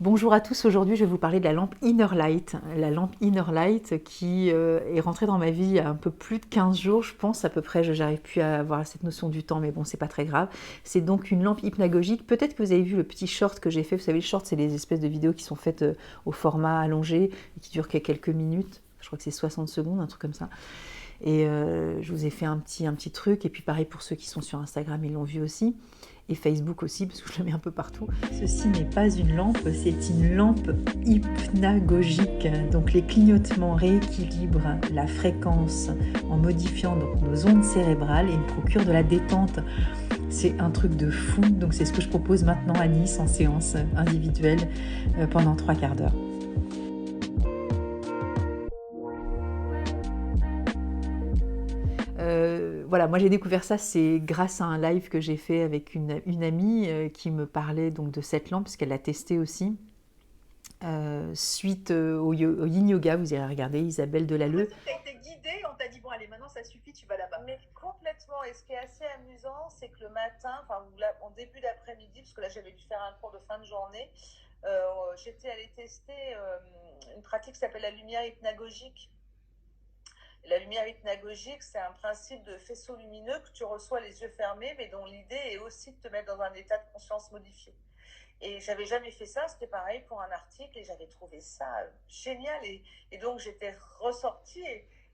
Bonjour à tous, aujourd'hui je vais vous parler de la lampe Innerlight. La lampe Innerlight qui est rentrée dans ma vie il y a un peu plus de 15 jours, je pense à peu près, je n'arrive plus à avoir cette notion du temps, mais bon, c'est pas très grave. C'est donc une lampe hypnagogique. Peut-être que vous avez vu le petit short que j'ai fait. Vous savez, le short, c'est les espèces de vidéos qui sont faites au format allongé et qui durent que quelques minutes. Je crois que c'est 60 secondes, un truc comme ça. Et je vous ai fait un petit truc. Et puis pareil pour ceux qui sont sur Instagram, ils l'ont vu aussi. Et Facebook aussi, parce que je le mets un peu partout. Ceci n'est pas une lampe, c'est une lampe hypnagogique. Donc les clignotements rééquilibrent la fréquence en modifiant donc nos ondes cérébrales et nous procurent de la détente. C'est un truc de fou. Donc c'est ce que je propose maintenant à Nice en séance individuelle pendant 3 quarts d'heure. Voilà, moi j'ai découvert ça, c'est grâce à un live que j'ai fait avec une amie qui me parlait donc de cette lampe, parce qu'elle l'a testée aussi. Suite au Yin Yoga, vous irez regarder Isabelle Delalleux. Tu as été guidée, on t'a dit bon allez maintenant ça suffit, tu vas là-bas. Mais complètement, et ce qui est assez amusant, c'est que le matin, enfin en début d'après-midi, parce que là j'avais dû faire un cours de fin de journée, j'étais allée tester une pratique qui s'appelle la lumière hypnagogique. La lumière hypnagogique, c'est un principe de faisceau lumineux que tu reçois les yeux fermés, mais dont l'idée est aussi de te mettre dans un état de conscience modifié. Et j'avais jamais fait ça, c'était pareil pour un article, et j'avais trouvé ça génial. Et donc j'étais ressortie,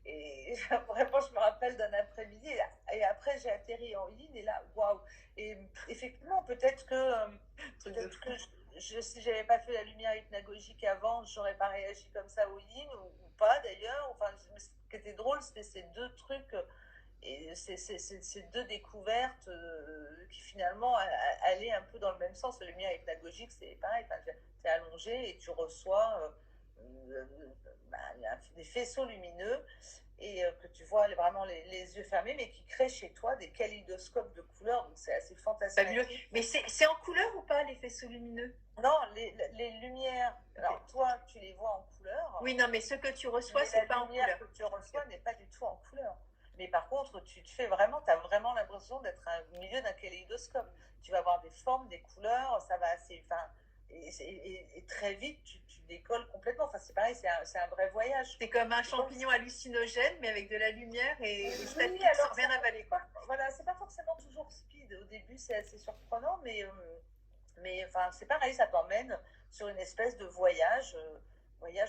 et vraiment je me rappelle d'un après-midi, et après j'ai atterri en ligne, et là, waouh. Et effectivement, peut-être que si j'avais pas fait la lumière hypnagogique avant, j'aurais pas réagi comme ça au yin, ou pas d'ailleurs. Enfin, ce qui était drôle, c'était ces deux trucs et ces deux découvertes qui finalement allaient un peu dans le même sens. La lumière hypnagogique, c'est pareil, tu es allongé et tu reçois des faisceaux lumineux et que tu vois vraiment les yeux fermés, mais qui créent chez toi des kaléidoscopes de couleurs, donc c'est assez fantastique. Mais c'est en couleur ou pas les faisceaux lumineux? Non, les lumières, alors toi tu les vois en couleur. Oui, non, mais ce que tu reçois, c'est pas en couleur. La lumière que tu reçois n'est pas du tout en couleur. Mais par contre, tu te fais vraiment, tu as vraiment l'impression d'être au milieu d'un kaléidoscope. Tu vas avoir des formes, des couleurs, ça va assez. Enfin, et très vite, tu décolles complètement. Enfin, c'est pareil, c'est un vrai voyage. C'est comme un champignon hallucinogène, mais avec de la lumière et oui, sans rien avaler. Voilà, c'est pas forcément toujours speed. Au début, c'est assez surprenant, mais enfin, c'est pareil, ça t'emmène sur une espèce de voyage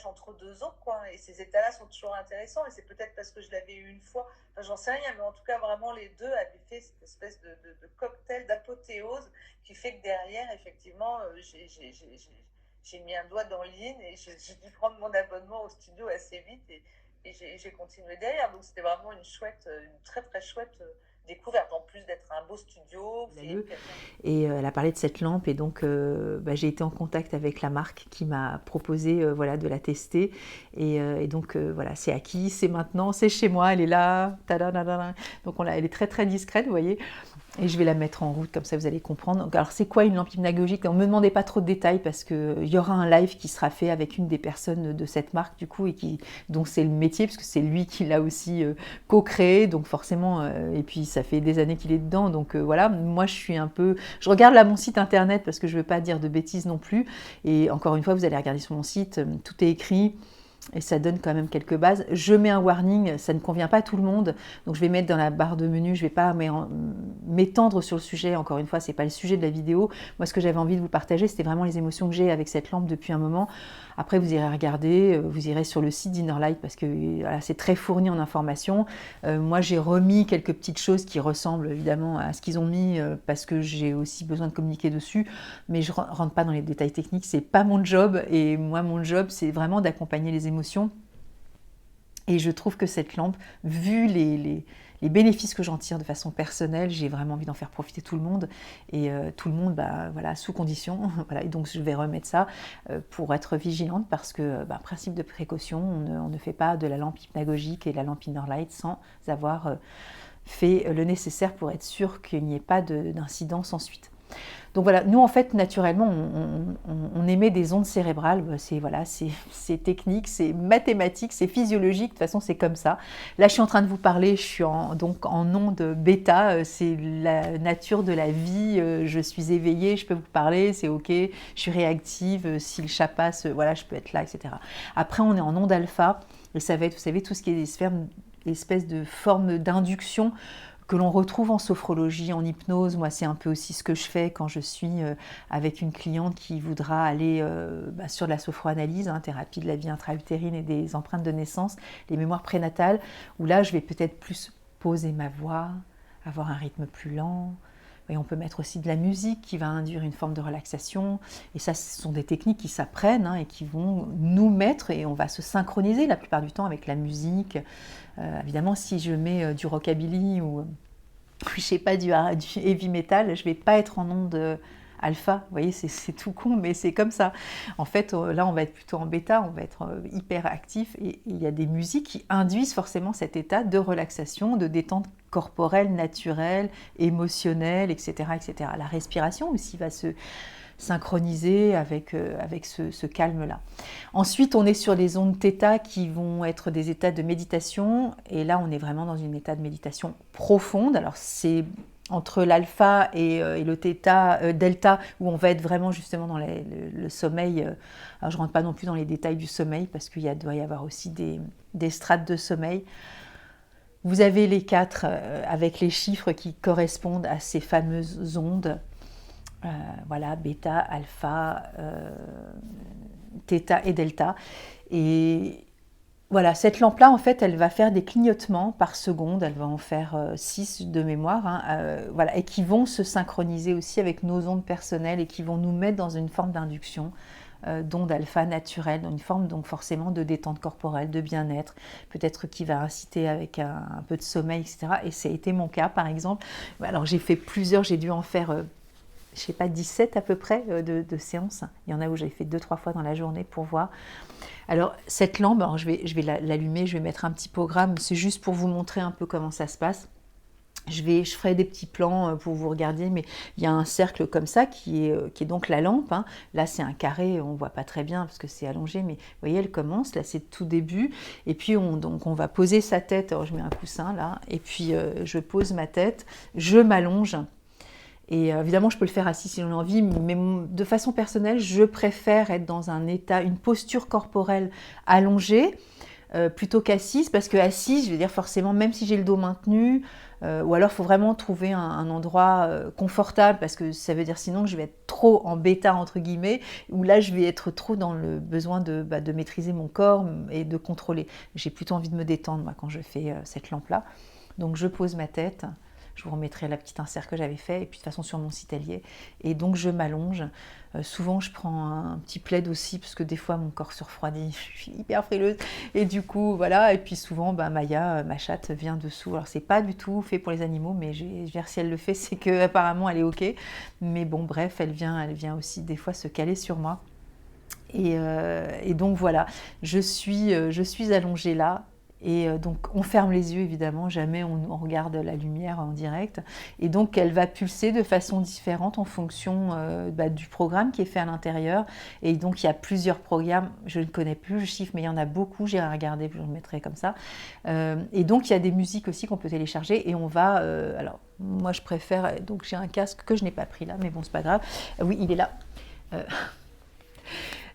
entre deux eaux, quoi. Et ces états-là sont toujours intéressants, et c'est peut-être parce que je l'avais eu une fois, enfin, j'en sais rien, mais en tout cas, vraiment, les deux avaient fait cette espèce de cocktail d'apothéose qui fait que derrière, effectivement, j'ai mis un doigt dans l'in et j'ai dû prendre mon abonnement au studio assez vite et j'ai continué derrière. Donc, c'était vraiment une très, très chouette découverte, en plus d'être un beau studio. Et elle a parlé de cette lampe et donc j'ai été en contact avec la marque qui m'a proposé voilà, de la tester et donc voilà, c'est acquis, c'est maintenant, c'est chez moi, elle est là, donc elle est très très discrète, vous voyez. Et je vais la mettre en route, comme ça vous allez comprendre. Alors c'est quoi une lampe hypnagogique? Ne me demandez pas trop de détails parce qu'il y aura un live qui sera fait avec une des personnes de cette marque du coup, et dont c'est le métier, parce que c'est lui qui l'a aussi co-créé, donc forcément, et puis ça fait des années qu'il est dedans, donc voilà, moi je regarde là mon site internet parce que je ne veux pas dire de bêtises non plus, et encore une fois vous allez regarder sur mon site, tout est écrit. Et ça donne quand même quelques bases. Je mets un warning, ça ne convient pas à tout le monde, donc je vais mettre dans la barre de menu, je ne vais pas m'étendre sur le sujet, encore une fois, ce n'est pas le sujet de la vidéo. Moi, ce que j'avais envie de vous partager, c'était vraiment les émotions que j'ai avec cette lampe depuis un moment. Après, vous irez regarder, vous irez sur le site d'Innerlight, parce que voilà, c'est très fourni en informations. Moi, j'ai remis quelques petites choses qui ressemblent évidemment à ce qu'ils ont mis, parce que j'ai aussi besoin de communiquer dessus, mais je ne rentre pas dans les détails techniques, c'est pas mon job, et moi, mon job, c'est vraiment d'accompagner les émotions. Et je trouve que cette lampe, vu les bénéfices que j'en tire de façon personnelle, j'ai vraiment envie d'en faire profiter tout le monde. Et tout le monde, voilà, sous condition. Voilà, et donc je vais remettre ça pour être vigilante parce que, principe de précaution, on ne fait pas de la lampe hypnagogique et de la lampe Innerlight sans avoir fait le nécessaire pour être sûr qu'il n'y ait pas d'incident sans suite. Donc voilà, nous en fait naturellement on émet des ondes cérébrales, c'est technique, c'est mathématique, c'est physiologique, de toute façon c'est comme ça. Là je suis en train de vous parler, je suis donc en onde bêta, c'est la nature de la vie, je suis éveillée, je peux vous parler, c'est ok, je suis réactive, si le chat passe, voilà, je peux être là, etc. Après on est en onde alpha, et ça va être, vous savez, tout ce qui est espèce de forme d'induction que l'on retrouve en sophrologie, en hypnose. Moi, c'est un peu aussi ce que je fais quand je suis avec une cliente qui voudra aller sur la sophroanalyse, thérapie de la vie intra-utérine et des empreintes de naissance, les mémoires prénatales, où là, je vais peut-être plus poser ma voix, avoir un rythme plus lent. Et on peut mettre aussi de la musique qui va induire une forme de relaxation. Et ça, ce sont des techniques qui s'apprennent et qui vont nous mettre, et on va se synchroniser la plupart du temps avec la musique. Évidemment, si je mets du rockabilly ou je sais pas, du heavy metal, je vais pas être en onde alpha. Vous voyez, c'est tout con, mais c'est comme ça. En fait, là, on va être plutôt en bêta, on va être hyper actif, et il y a des musiques qui induisent forcément cet état de relaxation, de détente corporelle, naturelle, émotionnelle, etc., etc. La respiration aussi va se synchroniser avec ce calme-là. Ensuite, on est sur les ondes θ qui vont être des états de méditation, et là, on est vraiment dans un état de méditation profonde. Alors, c'est entre l'alpha et le delta, où on va être vraiment justement dans le sommeil. Alors, je ne rentre pas non plus dans les détails du sommeil, parce qu'il doit y avoir aussi des strates de sommeil. Vous avez les 4 avec les chiffres qui correspondent à ces fameuses ondes. Voilà, bêta, alpha, θ et delta. Et voilà, cette lampe-là, en fait, elle va faire des clignotements par seconde. Elle va en faire 6 de mémoire, voilà, et qui vont se synchroniser aussi avec nos ondes personnelles et qui vont nous mettre dans une forme d'induction d'onde alpha naturelle, dans une forme donc forcément de détente corporelle, de bien-être, peut-être qui va inciter avec un peu de sommeil, etc. Et ça a été mon cas, par exemple. Alors, j'ai fait plusieurs, j'ai dû en faire... je ne sais pas, 17 à peu près de séances. Il y en a où j'ai fait 2-3 fois dans la journée pour voir. Alors, cette lampe, alors je vais l'allumer, je vais mettre un petit programme. C'est juste pour vous montrer un peu comment ça se passe. Je ferai des petits plans pour vous regarder, mais il y a un cercle comme ça qui est donc la lampe. Là, c'est un carré, on ne voit pas très bien parce que c'est allongé, mais vous voyez, elle commence. Là, c'est tout début. Et puis, on va poser sa tête. Alors, je mets un coussin là. Et puis, je pose ma tête. Je m'allonge. Et évidemment, je peux le faire assis si j'en ai envie, mais de façon personnelle, je préfère être dans un état, une posture corporelle allongée plutôt qu'assise, parce que assise, je veux dire forcément, même si j'ai le dos maintenu, ou alors il faut vraiment trouver un endroit confortable, parce que ça veut dire sinon que je vais être trop en bêta, entre guillemets, où là je vais être trop dans le besoin de maîtriser mon corps et de contrôler. J'ai plutôt envie de me détendre moi, quand je fais cette lampe-là. Donc je pose ma tête. Je vous remettrai la petite insert que j'avais fait, et puis de toute façon sur mon citelier. Et donc je m'allonge. Souvent je prends un petit plaid aussi, parce que des fois mon corps se refroidit, je suis hyper frileuse. Et du coup, voilà. Et puis souvent, Maya, ma chatte, vient dessous. Alors c'est pas du tout fait pour les animaux, mais si elle le fait, c'est qu'apparemment elle est ok. Mais bon, bref, elle vient aussi des fois se caler sur moi. Et donc voilà, je suis allongée là. Et donc on ferme les yeux évidemment, jamais on regarde la lumière en direct, et donc elle va pulser de façon différente en fonction du programme qui est fait à l'intérieur. Et donc il y a plusieurs programmes, je ne connais plus le chiffre, mais il y en a beaucoup, j'ai regardé, je le mettrai comme ça. Et donc il y a des musiques aussi qu'on peut télécharger, et on va, alors moi je préfère, donc j'ai un casque que je n'ai pas pris là, mais bon c'est pas grave, oui il est là,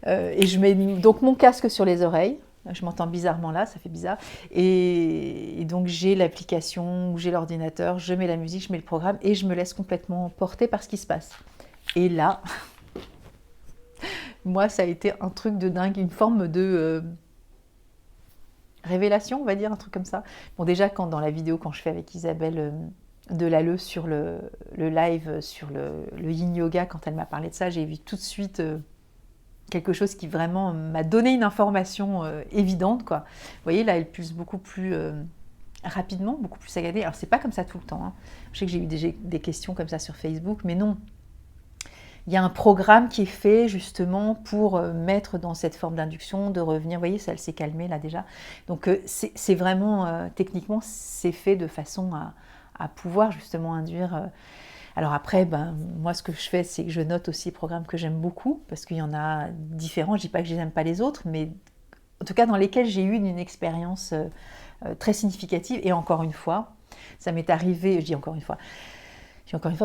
et je mets donc mon casque sur les oreilles. Je m'entends bizarrement là, ça fait bizarre. Et donc j'ai l'application, ou j'ai l'ordinateur, je mets la musique, je mets le programme, et je me laisse complètement porter par ce qui se passe. Et là, moi ça a été un truc de dingue, une forme de révélation, on va dire, un truc comme ça. Bon, déjà dans la vidéo, quand je fais avec Isabelle Delalleux sur le live, sur le yin yoga, quand elle m'a parlé de ça, j'ai vu tout de suite... quelque chose qui vraiment m'a donné une information évidente, quoi. Vous voyez, là, elle pulse beaucoup plus rapidement, beaucoup plus saccadée. Alors, c'est pas comme ça tout le temps. Je sais que j'ai eu des questions comme ça sur Facebook, mais non. Il y a un programme qui est fait justement pour mettre dans cette forme d'induction, de revenir. Vous voyez, ça, elle s'est calmée là déjà. Donc, c'est vraiment, techniquement, c'est fait de façon à pouvoir justement induire... Alors après, moi, ce que je fais, c'est que je note aussi les programmes que j'aime beaucoup, parce qu'il y en a différents. Je ne dis pas que je n'aime pas les autres, mais en tout cas dans lesquels j'ai eu une expérience très significative. Et encore une fois, ça m'est arrivé, je dis encore une fois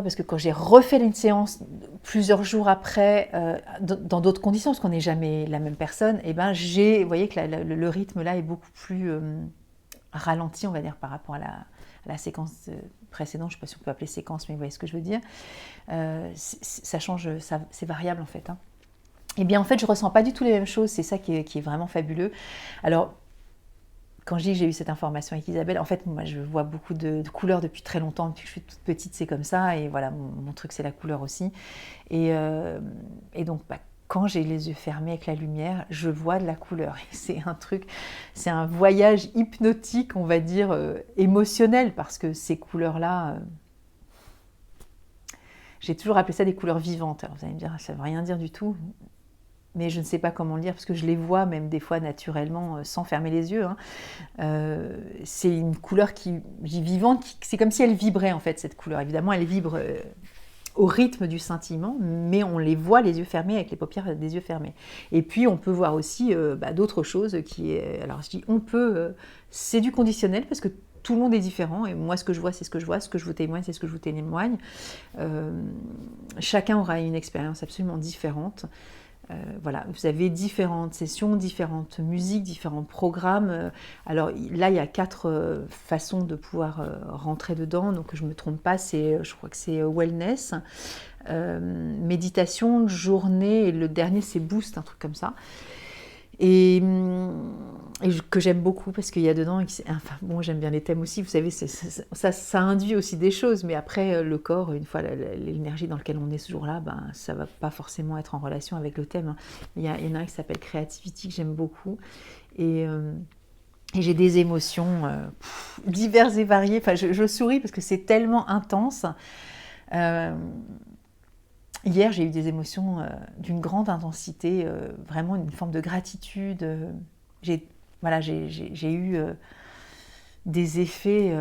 parce que quand j'ai refait une séance plusieurs jours après, dans d'autres conditions, parce qu'on n'est jamais la même personne, et vous voyez que le rythme là est beaucoup plus ralenti, on va dire, par rapport à la séquence précédente. Je ne sais pas si on peut appeler séquence, mais vous voyez ce que je veux dire. Ça change, c'est variable en fait. Et bien en fait, je ne ressens pas du tout les mêmes choses, c'est ça qui est vraiment fabuleux. Alors, quand je dis que j'ai eu cette information avec Isabelle, en fait, moi, je vois beaucoup de couleurs depuis très longtemps. Depuis que je suis toute petite, c'est comme ça. Et voilà, mon truc, c'est la couleur aussi. Et donc, quand j'ai les yeux fermés avec la lumière, je vois de la couleur. Et c'est un voyage hypnotique, on va dire, émotionnel, parce que ces couleurs-là, j'ai toujours appelé ça des couleurs vivantes. Alors, vous allez me dire, ça ne veut rien dire du tout. Mais je ne sais pas comment le dire, parce que je les vois même des fois naturellement, sans fermer les yeux. C'est une couleur vivante, c'est comme si elle vibrait en fait, cette couleur. Évidemment, elle vibre au rythme du scintillement, mais on les voit les yeux fermés, avec les paupières des yeux fermés. Et puis, on peut voir aussi d'autres choses alors je dis on peut, c'est du conditionnel, parce que tout le monde est différent, et moi ce que je vois c'est ce que je vois, ce que je vous témoigne c'est ce que je vous témoigne. Chacun aura une expérience absolument différente. Voilà, vous avez différentes sessions, différentes musiques, différents programmes. Alors là, il y a 4 façons de pouvoir rentrer dedans. Donc je ne me trompe pas, je crois que c'est wellness, méditation, journée, et le dernier c'est boost, un truc comme ça. Et que j'aime beaucoup parce qu'il y a dedans, j'aime bien les thèmes aussi, vous savez, ça induit aussi des choses, mais après le corps, une fois l'énergie dans laquelle on est ce jour-là, ça va pas forcément être en relation avec le thème. Il y en a un qui s'appelle Creativity que j'aime beaucoup, et j'ai des émotions diverses et variées. Enfin, je souris parce que c'est tellement intense. Hier, j'ai eu des émotions d'une grande intensité, vraiment une forme de gratitude. J'ai eu des effets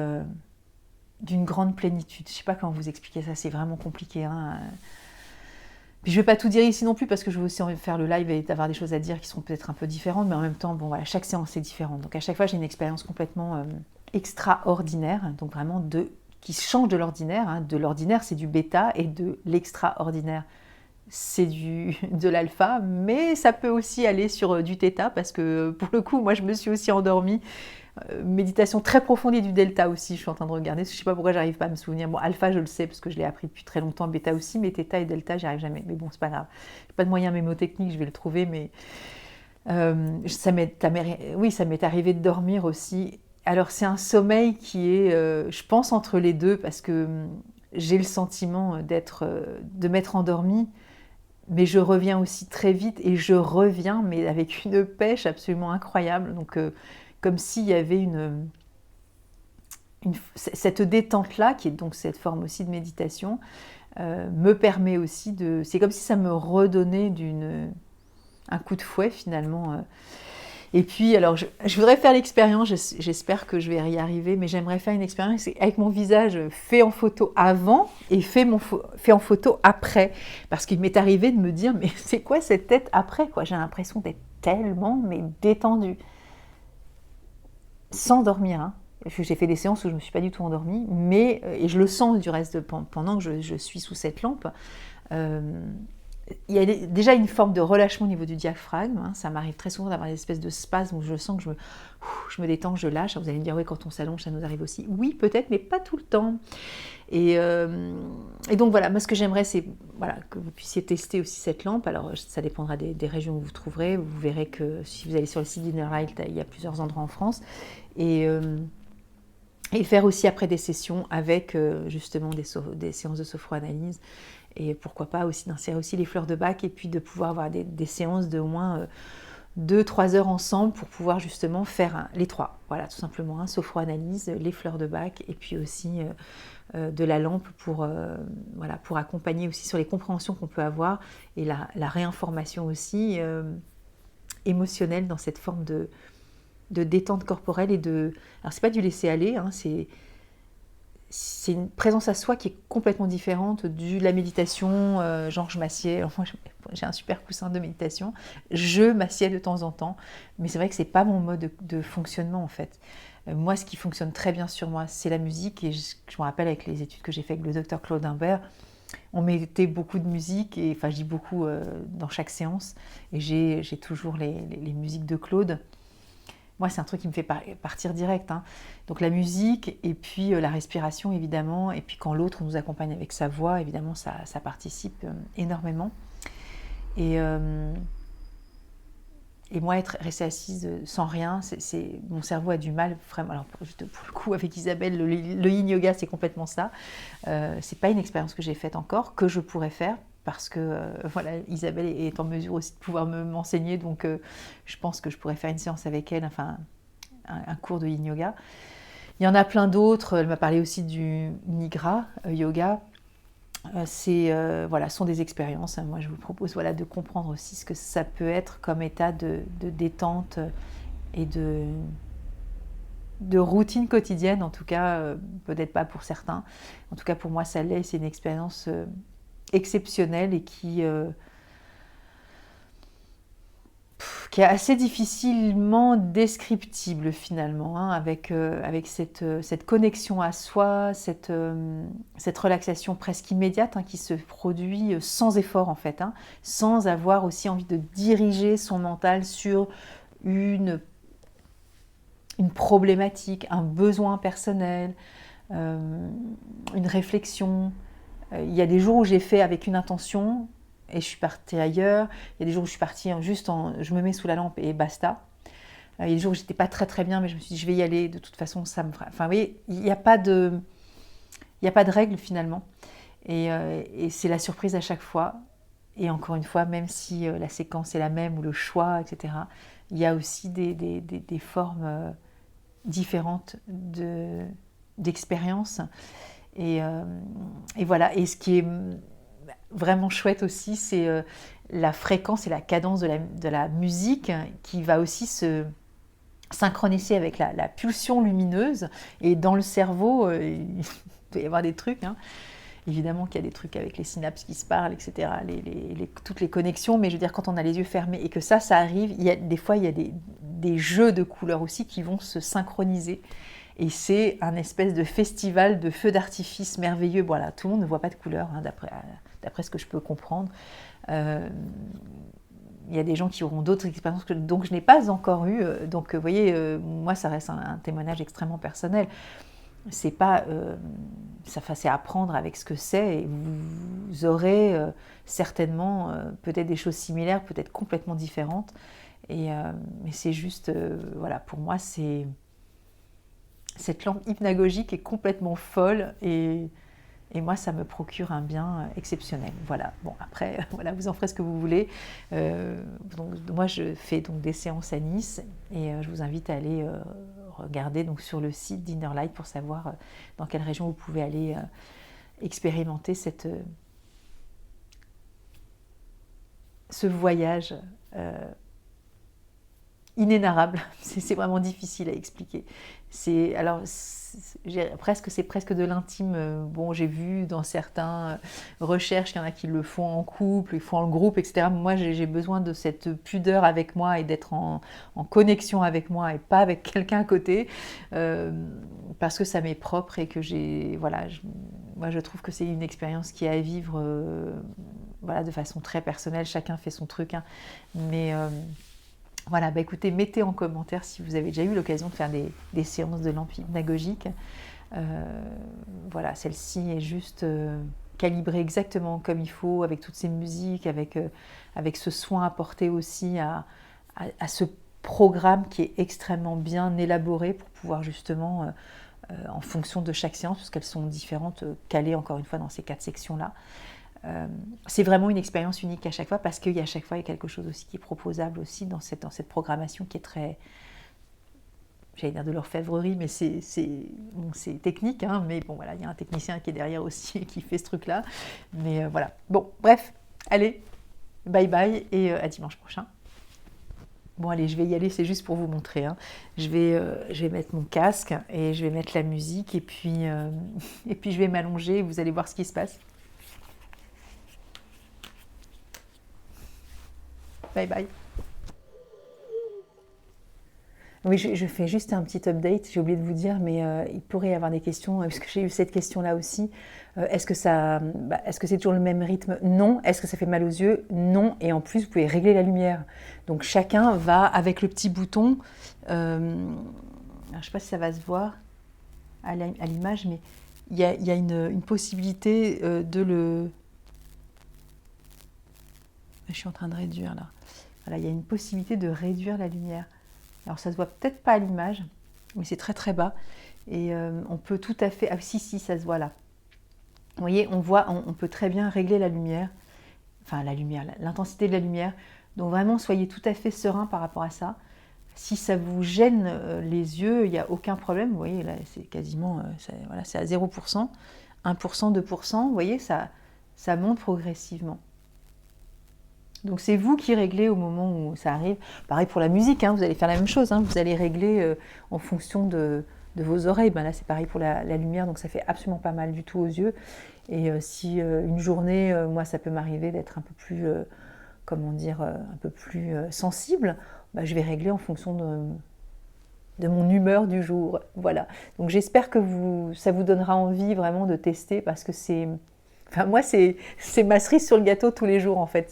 d'une grande plénitude. Je ne sais pas comment vous expliquer ça, c'est vraiment compliqué. Puis je ne vais pas tout dire ici non plus, parce que je veux aussi faire le live et avoir des choses à dire qui sont peut-être un peu différentes, mais en même temps, chaque séance est différente. Donc à chaque fois, j'ai une expérience complètement extraordinaire, donc vraiment qui change de l'ordinaire. De l'ordinaire, c'est du bêta, et de l'extraordinaire, c'est de l'alpha, mais ça peut aussi aller sur du θ, parce que pour le coup, moi, je me suis aussi endormie. Méditation très profonde, et du delta aussi, je suis en train de regarder. Je ne sais pas pourquoi j'arrive pas à me souvenir. Bon, alpha, je le sais, parce que je l'ai appris depuis très longtemps, bêta aussi, mais θ et delta, j'y arrive jamais. Mais bon, c'est pas grave. J'ai pas de moyen mémotechnique, je vais le trouver, mais ça m'est arrivé de dormir aussi. Alors c'est un sommeil qui est, je pense, entre les deux, parce que j'ai le sentiment de m'être endormie, mais je reviens aussi très vite, et je reviens, mais avec une pêche absolument incroyable. Donc comme s'il y avait cette détente-là, qui est donc cette forme aussi de méditation, me permet aussi c'est comme si ça me redonnait un coup de fouet finalement. Et puis, alors, je voudrais faire l'expérience, j'espère que je vais y arriver, mais j'aimerais faire une expérience avec mon visage fait en photo avant et fait en photo après. Parce qu'il m'est arrivé de me dire, mais c'est quoi cette tête après, quoi ? J'ai l'impression d'être tellement détendue. Sans dormir, J'ai fait des séances où je ne me suis pas du tout endormie, mais, et je le sens du reste pendant que je suis sous cette lampe. Il y a déjà une forme de relâchement au niveau du diaphragme. Ça m'arrive très souvent d'avoir des espèces de spasmes où je sens que je me détends, je lâche. Vous allez me dire, oui, quand on s'allonge, ça nous arrive aussi. Oui, peut-être, mais pas tout le temps. Et donc voilà, moi ce que j'aimerais, c'est que vous puissiez tester aussi cette lampe. Alors ça dépendra des régions où vous trouverez. Vous verrez que si vous allez sur le site d'Innerlight, il y a plusieurs endroits en France. Et faire aussi après des sessions avec justement des séances de sophroanalyse. Et pourquoi pas aussi d'insérer aussi les fleurs de Bach, et puis de pouvoir avoir des séances de au moins 2-3 heures ensemble pour pouvoir justement faire les 3. Voilà, tout simplement, sophroanalyse, les fleurs de Bach, et puis aussi de la lampe pour accompagner aussi sur les compréhensions qu'on peut avoir, et la réinformation aussi émotionnelle dans cette forme de détente corporelle, et alors c'est pas du laisser aller, c'est une présence à soi qui est complètement différente de la méditation, genre je m'assieds, moi j'ai un super coussin de méditation, je m'assieds de temps en temps, mais c'est vrai que c'est pas mon mode de fonctionnement en fait. Moi, ce qui fonctionne très bien sur moi, c'est la musique, et je me rappelle avec les études que j'ai faites avec le docteur Claude Imbert, on mettait beaucoup de musique, et enfin je dis beaucoup dans chaque séance, et j'ai toujours les musiques de Claude. Moi, c'est un truc qui me fait partir direct, hein. Donc la musique, et puis la respiration, évidemment. Et puis quand l'autre nous accompagne avec sa voix, évidemment, ça participe énormément. Et, euh, et moi, rester assise sans rien, mon cerveau a du mal, vraiment. Alors pour le coup, avec Isabelle, le yin yoga, c'est complètement ça. C'est pas une expérience que j'ai faite encore, que je pourrais faire, parce que voilà, Isabelle est en mesure aussi de pouvoir m'enseigner, donc je pense que je pourrais faire une séance avec elle, enfin un cours de yin yoga. Il y en a plein d'autres. Elle m'a parlé aussi du Nigra yoga. Voilà, sont des expériences. Moi, je vous propose voilà, de comprendre aussi ce que ça peut être comme état de détente et de routine quotidienne, en tout cas, peut-être pas pour certains. En tout cas, pour moi, ça l'est. C'est une expérience exceptionnelle et qui est assez difficilement descriptible finalement, hein, avec cette connexion à soi, cette relaxation presque immédiate, hein, qui se produit sans effort en fait, hein, sans avoir aussi envie de diriger son mental sur une problématique, un besoin personnel, une réflexion. Il y a des jours où j'ai fait avec une intention et je suis partie ailleurs. Il y a des jours où je suis partie je me mets sous la lampe et basta. Il y a des jours où j'étais pas très très bien, mais je me suis dit je vais y aller. De toute façon, ça me fera. Enfin, vous voyez, il n'y a pas de règle finalement. Et c'est la surprise à chaque fois. Et encore une fois, même si la séquence est la même ou le choix, etc., il y a aussi des formes différentes d'expérience. Et voilà. Et ce qui est vraiment chouette aussi, c'est la fréquence et la cadence de la musique qui va aussi se synchroniser avec la pulsion lumineuse. Et dans le cerveau, il peut y avoir des trucs, hein. Évidemment qu'il y a des trucs avec les synapses qui se parlent, etc., toutes les connexions, mais je veux dire, quand on a les yeux fermés et que ça arrive, des fois, il y a des jeux de couleurs aussi qui vont se synchroniser. Et c'est un espèce de festival de feux d'artifice merveilleux. Voilà, tout le monde ne voit pas de couleurs, hein, d'après ce que je peux comprendre. Il y a des gens qui auront d'autres expériences que donc je n'ai pas encore eues. Donc, vous voyez, moi, ça reste un témoignage extrêmement personnel. C'est pas, c'est apprendre avec ce que c'est. Et vous aurez certainement peut-être des choses similaires, peut-être complètement différentes. Mais c'est juste, voilà, pour moi, cette lampe hypnagogique est complètement folle et moi, ça me procure un bien exceptionnel. Voilà. Bon, après, voilà, vous en ferez ce que vous voulez. Donc, moi, je fais donc des séances à Nice et je vous invite à aller regarder donc, sur le site d'Innerlight pour savoir dans quelle région vous pouvez aller expérimenter ce voyage inénarrable. C'est vraiment difficile à expliquer. C'est presque de l'intime. Bon, j'ai vu dans certaines recherches qu'il y en a qui le font en couple, ils font en groupe, etc. Moi, j'ai besoin de cette pudeur avec moi et d'être en connexion avec moi et pas avec quelqu'un à côté, parce que ça m'est propre et que moi, je trouve que c'est une expérience qui est à vivre voilà, de façon très personnelle. Chacun fait son truc, hein. Mais voilà, écoutez, mettez en commentaire si vous avez déjà eu l'occasion de faire des séances de lampe hypnagogique. Voilà, celle-ci est juste calibrée exactement comme il faut, avec toutes ces musiques, avec ce soin apporté aussi à ce programme qui est extrêmement bien élaboré pour pouvoir justement, en fonction de chaque séance, parce qu'elles sont différentes, calées encore une fois dans ces 4 sections-là. C'est vraiment une expérience unique à chaque fois parce qu'à chaque fois il y a quelque chose aussi qui est proposable aussi dans cette programmation qui est très, j'allais dire de l'orfèvrerie, mais c'est technique, hein, mais bon voilà, il y a un technicien qui est derrière aussi et qui fait ce truc-là. Mais voilà, bon, bref, allez, bye bye et à dimanche prochain. Bon allez, je vais y aller, c'est juste pour vous montrer, hein. Je vais mettre mon casque et je vais mettre la musique et puis je vais m'allonger et vous allez voir ce qui se passe. Bye bye. Oui, je fais juste un petit update, j'ai oublié de vous dire, mais il pourrait y avoir des questions, puisque j'ai eu cette question-là aussi. Est-ce que c'est toujours le même rythme? Non. Est-ce que ça fait mal aux yeux? Non. Et en plus, vous pouvez régler la lumière. Donc chacun va avec le petit bouton. Alors, je ne sais pas si ça va se voir à l'image, mais il y a une possibilité de le... Je suis en train de réduire là. Voilà, il y a une possibilité de réduire la lumière. Alors ça se voit peut-être pas à l'image, mais c'est très très bas. Et on peut tout à fait... Ah si, ça se voit là. Vous voyez, on peut très bien régler la lumière. Enfin la lumière, l'intensité de la lumière. Donc vraiment, soyez tout à fait serein par rapport à ça. Si ça vous gêne les yeux, il n'y a aucun problème. Vous voyez, là c'est quasiment... voilà, c'est à 0%, 1%, 2%. Vous voyez, ça monte progressivement. Donc c'est vous qui réglez au moment où ça arrive. Pareil pour la musique, hein, vous allez faire la même chose, hein, vous allez régler en fonction de vos oreilles. Ben là c'est pareil pour la lumière, donc ça fait absolument pas mal du tout aux yeux. Et si une journée, moi ça peut m'arriver d'être un peu plus, un peu plus sensible, ben, je vais régler en fonction de mon humeur du jour. Voilà. Donc j'espère que ça vous donnera envie vraiment de tester parce que c'est... Enfin, moi, c'est ma cerise sur le gâteau tous les jours, en fait.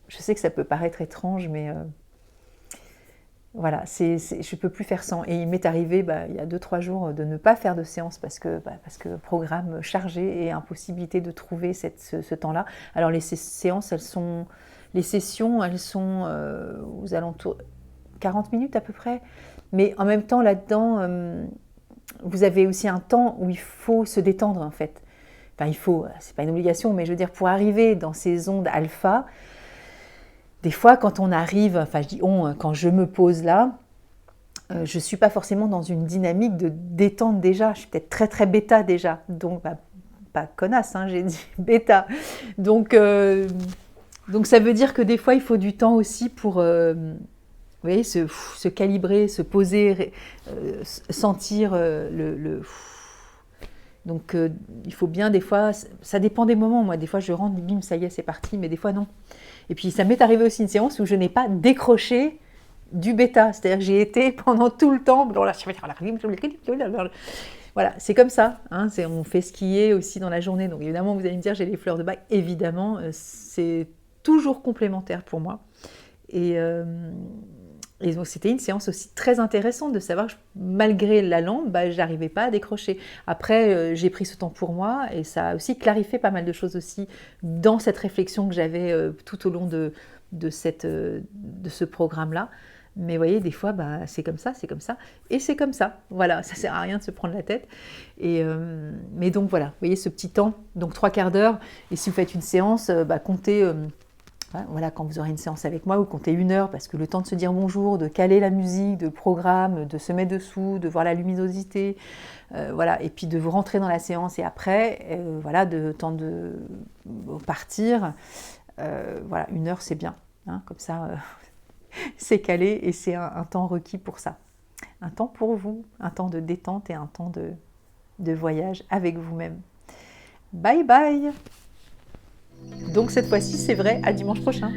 Je sais que ça peut paraître étrange, mais voilà, je ne peux plus faire sans. Et il m'est arrivé, il y a 2-3 jours, de ne pas faire de séance parce que programme chargé et impossibilité de trouver ce temps-là. Alors, les sessions, elles sont aux alentours 40 minutes à peu près. Mais en même temps, là-dedans, vous avez aussi un temps où il faut se détendre, en fait. Enfin, c'est pas une obligation, mais je veux dire, pour arriver dans ces ondes alpha, des fois, quand on arrive, enfin, je dis quand je me pose là, je suis pas forcément dans une dynamique de détente déjà. Je suis peut-être très, très bêta déjà. Donc, pas connasse, hein, j'ai dit bêta. Donc, ça veut dire que des fois, il faut du temps aussi pour... vous voyez, se calibrer, se poser, sentir Donc, il faut bien, des fois, ça dépend des moments. Moi, des fois, je rentre, bim, ça y est, c'est parti, mais des fois, non. Et puis, ça m'est arrivé aussi une séance où je n'ai pas décroché du bêta. C'est-à-dire que j'ai été pendant tout le temps... Voilà, c'est comme ça. Hein, on fait ce qui est aussi dans la journée. Donc, évidemment, vous allez me dire, j'ai les fleurs de bac. Évidemment, c'est toujours complémentaire pour moi. Et donc, c'était une séance aussi très intéressante de savoir que malgré la lampe, je n'arrivais pas à décrocher. Après, j'ai pris ce temps pour moi et ça a aussi clarifié pas mal de choses aussi dans cette réflexion que j'avais tout au long de ce programme-là. Mais vous voyez, des fois, c'est comme ça, et c'est comme ça. Voilà, ça ne sert à rien de se prendre la tête. Mais donc voilà, vous voyez ce petit temps, donc 3/4 d'heure. Et si vous faites une séance, comptez... Voilà, quand vous aurez une séance avec moi, vous comptez 1 heure parce que le temps de se dire bonjour, de caler la musique, de programme, de se mettre dessous, de voir la luminosité, voilà, et puis de vous rentrer dans la séance et après, voilà, de temps de partir, voilà, 1 heure c'est bien, hein, comme ça c'est calé et c'est un temps requis pour ça. Un temps pour vous, un temps de détente et un temps de voyage avec vous-même. Bye bye! Donc cette fois-ci, c'est vrai, à dimanche prochain.